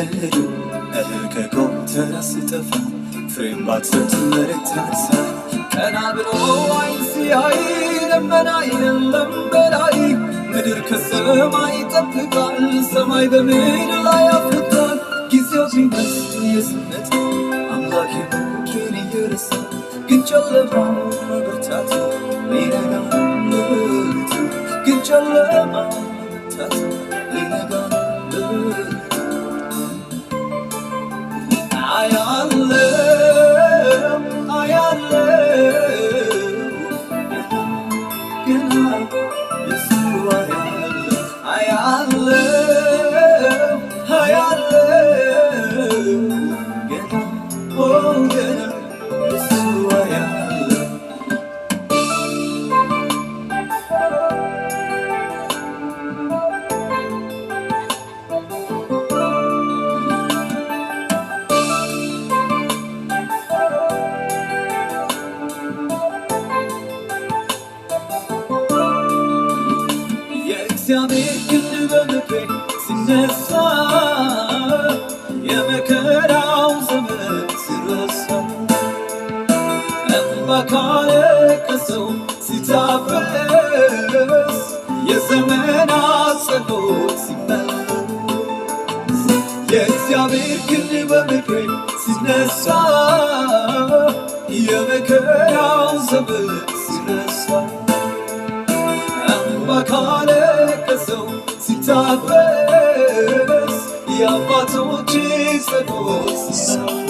ሲነዱ እህል ከጎተራ ሲጠፋ ፍሬም ባትሰጥ መሬት ተነሳ ቀና ብሎ አይን ሲያይ ደመና የለም በላይ ምድር ከሰማይ ይጠብቃል ሰማይ በምድር ላይ ያፍታል ጊዜው ሲደርስ የዝነት አምላክ የሞቱን እየረሳ ግን ጨለማው መበርታቱ ሊነጋ ሌሊቱ ግን ጨለማው መበርታቱ ሊነጋ ሌሊቱ እግዚአብሔር ክንድ በምድሬ ሲነሳ የመከራው ዘመን ሲረሳ እንባ ካለቀሰው ሲታበስ የዘመናት ጸሎት ሲመለስ የእግዚአብሔር ክንድ በምድሬ ሲነሳ የመከራው ዘመን ሲረሳ እንባ ካለቀሰው ሲታበስ የአባቶች ጸሎት ሲሰማ